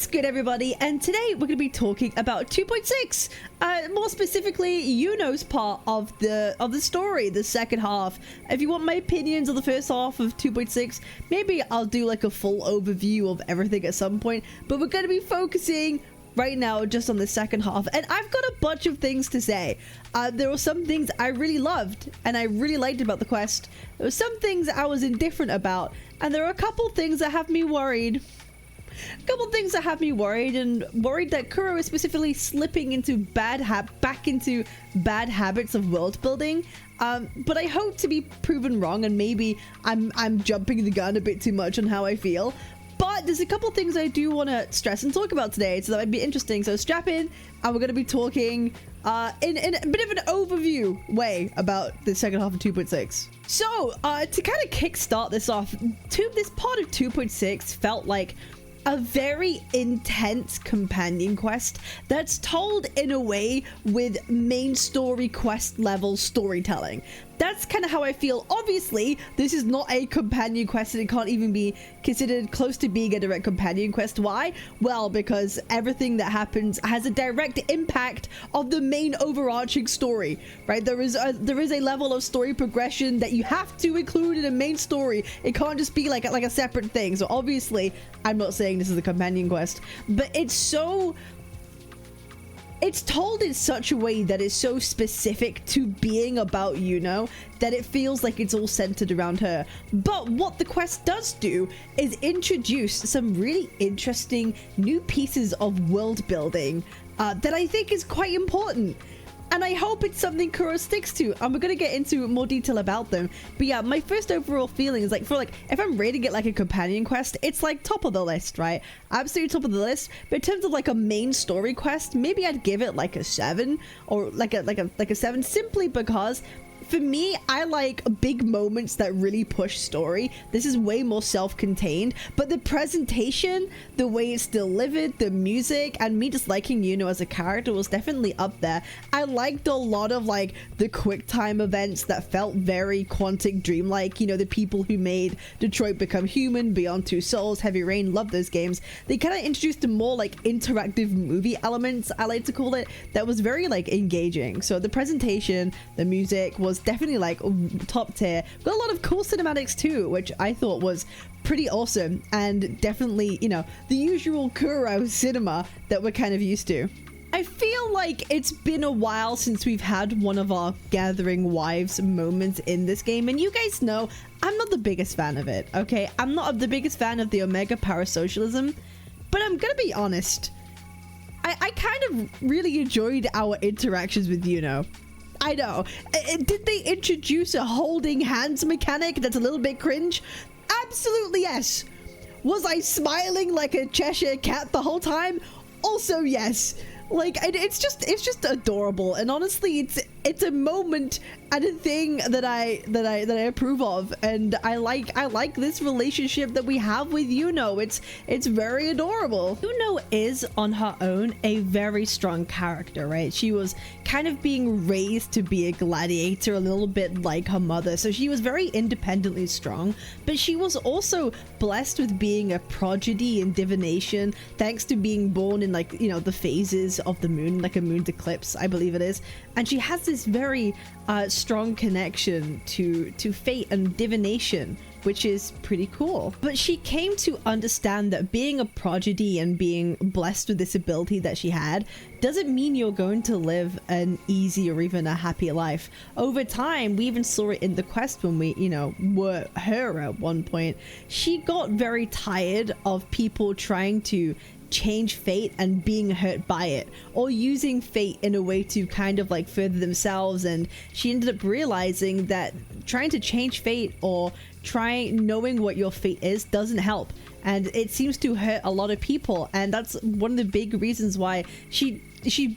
What's good, everybody? And today we're going to be talking about 2.6, more specifically Yuno's part of the story, the second half. If you want my opinions on the first half of 2.6, maybe I'll do like a full overview of everything at some point, but we're going to be focusing right now just on the second half, and I've got a bunch of things to say. There were some things I really loved and I really liked about the quest. There were some things I was indifferent about, and there are a couple things that have me worried. And worried that Kuro is specifically slipping into back into bad habits of world building. But I hope to be proven wrong, and maybe I'm jumping the gun a bit too much on how I feel. But there's a couple things I do want to stress and talk about today, so that might be interesting. So strap in, and we're going to be talking in a bit of an overview way about the second half of 2.6. So to kind of kickstart this off, this part of 2.6 felt like a very intense companion quest that's told in a way with main story quest level storytelling. That's kind of how I feel. Obviously, this is not a companion quest, and it can't even be considered close to being a direct companion quest. Why? Well, because everything that happens has a direct impact of the main overarching story, right? There is a level of story progression that you have to include in a main story. It can't just be like a separate thing. So obviously, I'm not saying this is a companion quest, but it's told in such a way that is so specific to being about Yuno that it feels like it's all centered around her. But what the quest does do is introduce some really interesting new pieces of world building that I think is quite important. And I hope it's something Kuro sticks to, and we're gonna get into more detail about them. But yeah, my first overall feeling is if I'm rating it like a companion quest, it's like top of the list, right? Absolutely top of the list. But in terms of like a main story quest, maybe I'd give it like a 7 or like a 7, simply because for me, I like big moments that really push story. This is way more self-contained, but the presentation, the way it's delivered, the music, and me just liking Yuno as a character was definitely up there. I liked a lot of like the quick time events that felt very Quantic Dream-like. You know, the people who made Detroit Become Human, Beyond Two Souls, Heavy Rain, love those games. They kind of introduced a more like interactive movie elements, I like to call it, that was very like engaging. So the presentation, the music was definitely like top tier. Got a lot of cool cinematics too, which I thought was pretty awesome, and definitely, you know, the usual Kuro cinema that we're kind of used to. I feel like it's been a while since we've had one of our Gathering Wives moments in this game, and you guys know I'm not the biggest fan of it, okay? I'm not the biggest fan of the Omega parasocialism, but I'm gonna be honest, I kind of really enjoyed our interactions with Yuno. I know. Did they introduce a holding hands mechanic that's a little bit cringe? Absolutely yes. Was I smiling like a Cheshire cat the whole time? Also yes. Like, it's just adorable, and honestly, it's a moment and a thing that I approve of, and I like this relationship that we have with Yuno. It's very adorable. Yuno is on her own a very strong character, right? She was kind of being raised to be a gladiator, a little bit like her mother, so she was very independently strong, but she was also blessed with being a prodigy in divination, thanks to being born in, like, you know, the phases of the moon, like a moon's eclipse, I believe it is. And she has this very strong connection to fate and divination, which is pretty cool. But she came to understand that being a prodigy and being blessed with this ability that she had doesn't mean you're going to live an easy or even a happy life. Over time, we even saw it in the quest when we, you know, were her at one point. She got very tired of people trying to change fate and being hurt by it, or using fate in a way to kind of like further themselves, and she ended up realizing that trying to change fate or knowing what your fate is doesn't help, and it seems to hurt a lot of people. And that's one of the big reasons why she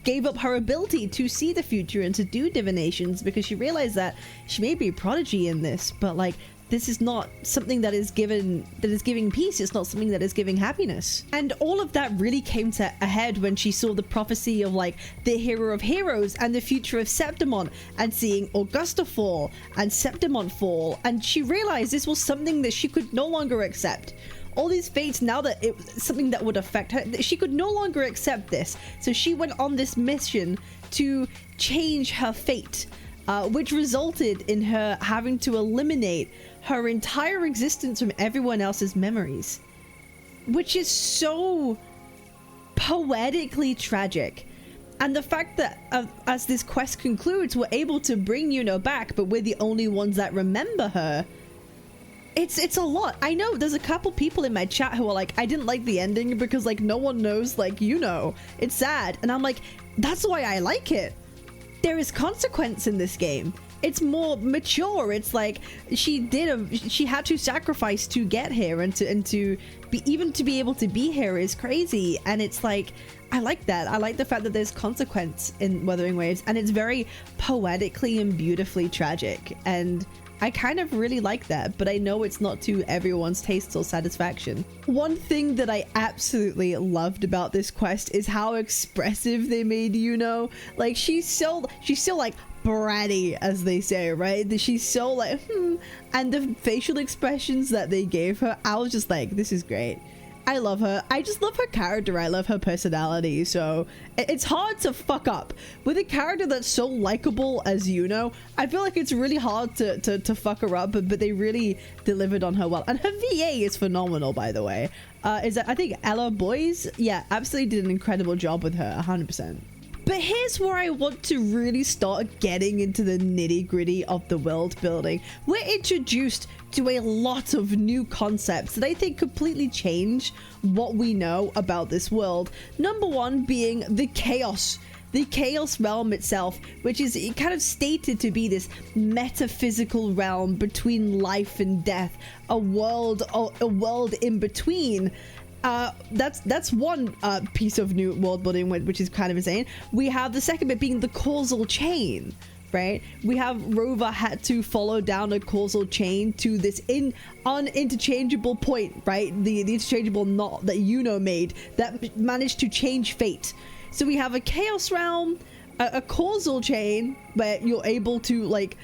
gave up her ability to see the future and to do divinations, because she realized that she may be a prodigy in this, but like this is not something that is giving peace. It's not something that is giving happiness. And all of that really came to a head when she saw the prophecy of like the hero of heroes and the future of Septimon, and seeing Augusta fall and Septimon fall, and she realized this was something that she could no longer accept. all these fates, now that it was something that would affect her, she could no longer accept this. So she went on this mission to change her fate, which resulted in her having to eliminate her entire existence from everyone else's memories, which is so poetically tragic. And the fact that as this quest concludes, we're able to bring Yuno back, but we're the only ones that remember her. It's a lot. I know there's a couple people in my chat who are like, I didn't like the ending because like no one knows like Yuno. It's sad. And I'm like, that's why I like it. There is consequence in this game. It's more mature. It's like she had to sacrifice to get here, and to be able to be here is crazy. And it's like, I like that. I like the fact that there's consequence in Wuthering Waves, and it's very poetically and beautifully tragic. And I kind of really like that, but I know it's not to everyone's taste or satisfaction. One thing that I absolutely loved about this quest is how expressive they made Yuno. Like she's still like bratty, as they say, right? She's so like and the facial expressions that they gave her, I was just like, this is great. I love her. I just love her character. I love her personality. So it's hard to fuck up with a character that's so likable as Yuno. I feel like it's really hard to fuck her up, but they really delivered on her well. And her VA is phenomenal, by the way. Is that, I think Ella Boys? Yeah, absolutely did an incredible job with her, 100%. But here's where I want to really start getting into the nitty-gritty of the world building. We're introduced to a lot of new concepts that I think completely change what we know about this world. Number one being the chaos realm itself, which is kind of stated to be this metaphysical realm between life and death, a world in between. That's one piece of new world building, which is kind of insane. We have the second bit being the causal chain, right? We have Rover had to follow down a causal chain to this uninterchangeable point, right? The interchangeable knot that Yuno made that managed to change fate. So we have a chaos realm, a causal chain where you're able to like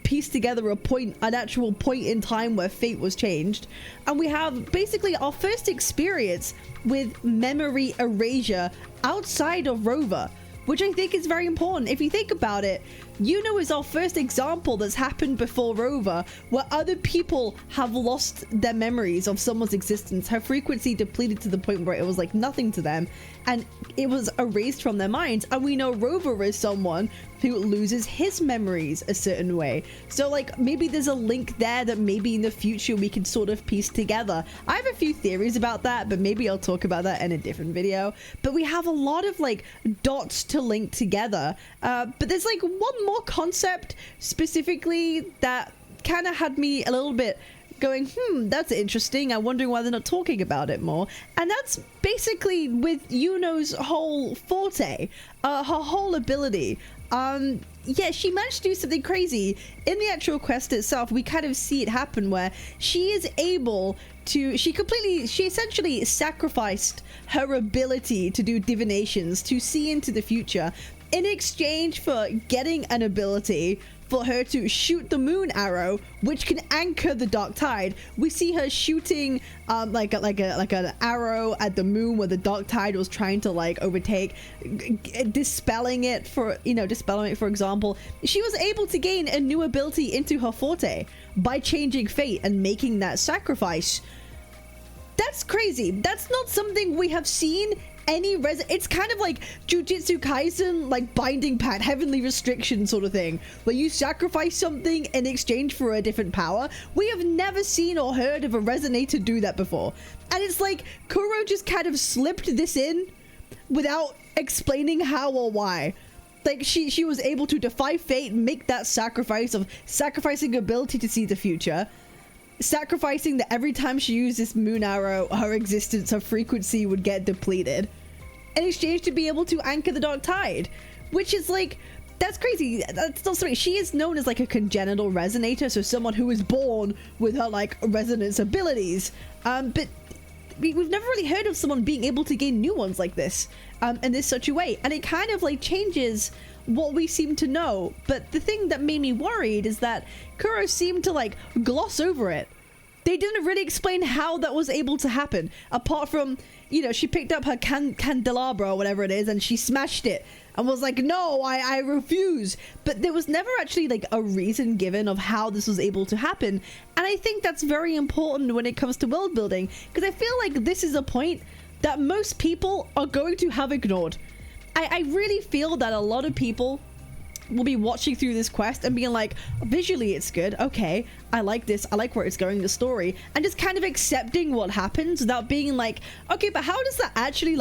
piece together an actual point in time where fate was changed. And we have basically our first experience with memory erasure outside of Rover, which I think is very important. If you think about it, Yuno is our first example that's happened before Rover, where other people have lost their memories of someone's existence. Her frequency depleted to the point where it was like nothing to them, and it was erased from their minds. And we know Rover is someone who loses his memories a certain way. So like maybe there's a link there that maybe in the future we can sort of piece together. I have a few theories about that, but maybe I'll talk about that in a different video. But we have a lot of like dots to link together. But there's like one more concept specifically that kind of had me a little bit going, that's interesting. I'm wondering why they're not talking about it more. And that's basically with Yuno's whole forte, her whole ability. Yeah, she managed to do something crazy in the actual quest itself. We kind of see it happen where she is able to, she essentially sacrificed her ability to do divinations, to see into the future, in exchange for getting an ability for her to shoot the moon arrow, which can anchor the dark tide. We see her shooting like an arrow at the moon where the dark tide was trying to like overtake, dispelling it for example. She was able to gain a new ability into her forte by changing fate and making that sacrifice. That's crazy. That's not something we have seen it's kind of like Jujutsu Kaisen, like binding pact, heavenly restriction sort of thing, where you sacrifice something in exchange for a different power. We have never seen or heard of a resonator do that before. And it's like Kuro just kind of slipped this in without explaining how or why. Like she was able to defy fate, make that sacrifice of sacrificing ability to see the future, sacrificing that every time she used this moon arrow, her existence, her frequency would get depleted, in exchange to be able to anchor the dark tide, which is like, that's crazy. That's not something. She is known as like a congenital resonator, so someone who is born with her like resonance abilities. But we've never really heard of someone being able to gain new ones like this, in this such a way, and it kind of like changes what we seem to know. But the thing that made me worried is that Kuro seemed to like gloss over it. They didn't really explain how that was able to happen, apart from, you know, she picked up her candelabra or whatever it is and she smashed it and was like, no, I refuse. But there was never actually like a reason given of how this was able to happen. And I think that's very important when it comes to world building, because I feel like this is a point that most people are going to have ignored. I really feel that a lot of people will be watching through this quest and being like, visually it's good, okay, I like this, I like where it's going, the story, and just kind of accepting what happens without being like, okay, but how does that actually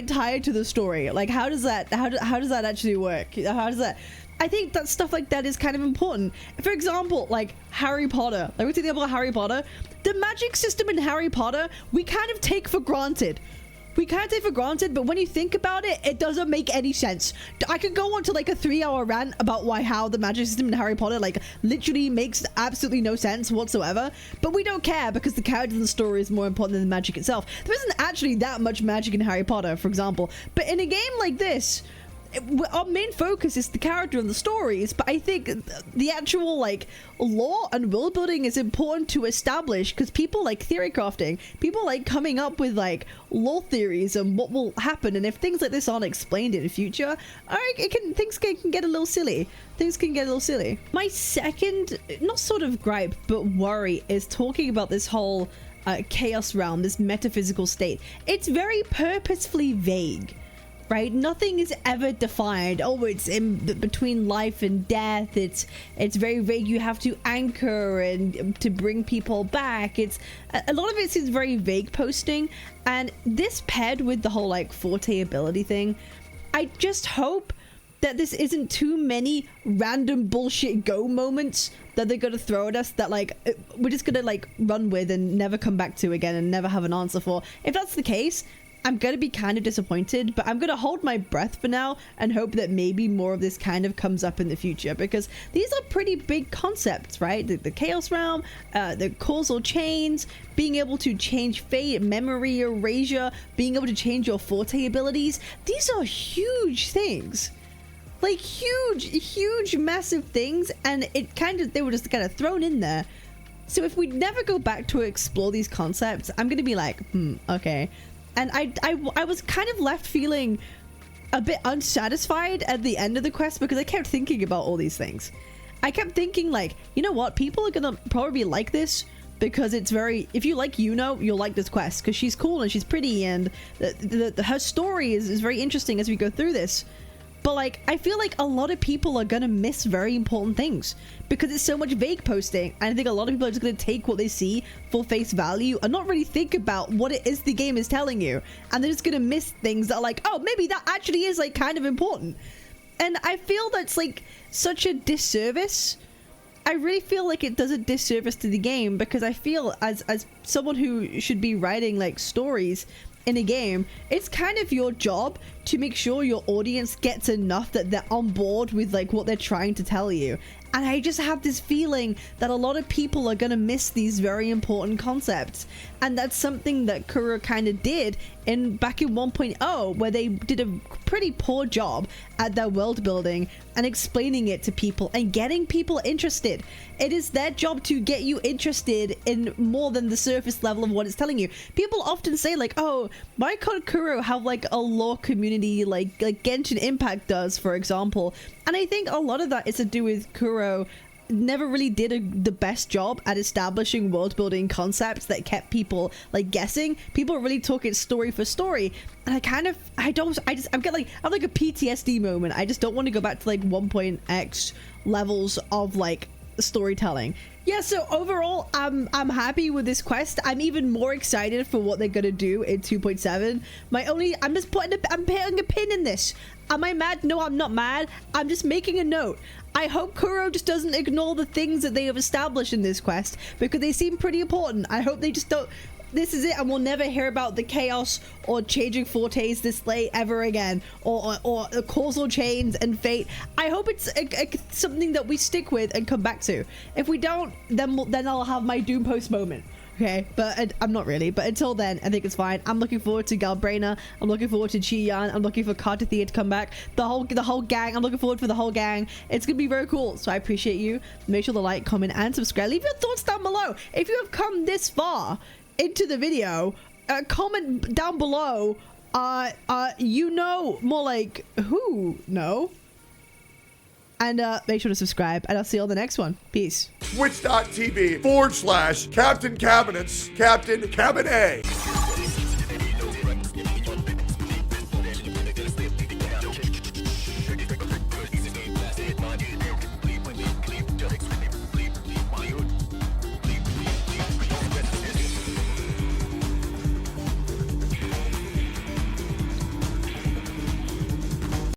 tie into the story? Like, how does that actually work? How does that? I think that stuff like that is kind of important. For example, like Harry Potter, like we take the example of Harry Potter, the magic system in Harry Potter we kind of take for granted. But when you think about it, it doesn't make any sense. I could go on to like a 3-hour rant about how the magic system in Harry Potter like literally makes absolutely no sense whatsoever, but we don't care because the characters and the story is more important than the magic itself. There isn't actually that much magic in Harry Potter, for example, but in a game like this, our main focus is the character and the stories. But I think the actual like lore and world building is important to establish, because people like theory crafting, people like coming up with like lore theories and what will happen, and if things like this aren't explained in the future, things can get a little silly. My second, not sort of gripe but worry, is talking about this whole chaos realm, this metaphysical state. It's very purposefully vague, right? Nothing is ever defined. Oh, it's in between life and death. It's very vague. You have to anchor and to bring people back. It's a lot of it is very vague posting, and this paired with the whole like forte ability thing, I just hope that this isn't too many random bullshit go moments that they're gonna throw at us that like we're just gonna like run with and never come back to again and never have an answer for. If that's the case, I'm gonna be kind of disappointed, but I'm gonna hold my breath for now and hope that maybe more of this kind of comes up in the future, because these are pretty big concepts, right? The chaos realm, the causal chains, being able to change fate, memory erasure, being able to change your forte abilities. These are huge things, like huge massive things, and they were just kind of thrown in there. So if we never go back to explore these concepts, I'm gonna be like, okay. And I was kind of left feeling a bit unsatisfied at the end of the quest, because I kept thinking about all these things. I kept thinking like, you know what, people are gonna probably like this because it's very, if you like Yuno, you'll like this quest because she's cool and she's pretty, and her story is very interesting as we go through this. But like, I feel like a lot of people are gonna miss very important things because it's so much vague posting. And I think a lot of people are just gonna take what they see for face value and not really think about what it is the game is telling you. And they're just gonna miss things that are like, oh, maybe that actually is like kind of important. And I feel that's like such a disservice. I really feel like it does a disservice to the game, because I feel as someone who should be writing like stories in a game, it's kind of your job to make sure your audience gets enough that they're on board with like what they're trying to tell you. And I just have this feeling that a lot of people are gonna miss these very important concepts, and that's something that Kuro kind of did back in 1.0, where they did a pretty poor job at their world building and explaining it to people and getting people interested. It is their job to get you interested in more than the surface level of what it's telling you. People often say like, oh, why can't Kuro have like a lore community like Genshin Impact does, for example? And I think a lot of that is to do with Kuro never really did the best job at establishing world building concepts that kept people like guessing. People really took it story for story, and I'm like a PTSD moment. I just don't want to go back to like 1.x levels of like storytelling. Yeah, so overall I'm happy with this quest. I'm even more excited for what they're gonna do in 2.7. I'm putting a pin in this. Am I mad? No, I'm not mad. I'm just making a note. I hope Kuro just doesn't ignore the things that they have established in this quest, because they seem pretty important. I hope they just don't. This is it, and we'll never hear about the chaos or changing fortes this late ever again, or causal chains and fate. I hope it's something that we stick with and come back to. If we don't, then I'll have my Doom Post moment. Okay, but I'm not really. But until then, I think it's fine. I'm looking forward to Galbrainer. I'm looking forward to Chi-Yan. I'm looking for Cartathea to come back. The whole gang. I'm looking forward for the whole gang. It's gonna be very cool. So I appreciate you. Make sure to like, comment, and subscribe. Leave your thoughts down below. If you have come this far into the video, comment down below. You know, more like who? No. And make sure to subscribe, and I'll see you on the next one. Peace. Twitch.tv/Captain Cabinetz, Captain Cabinetz.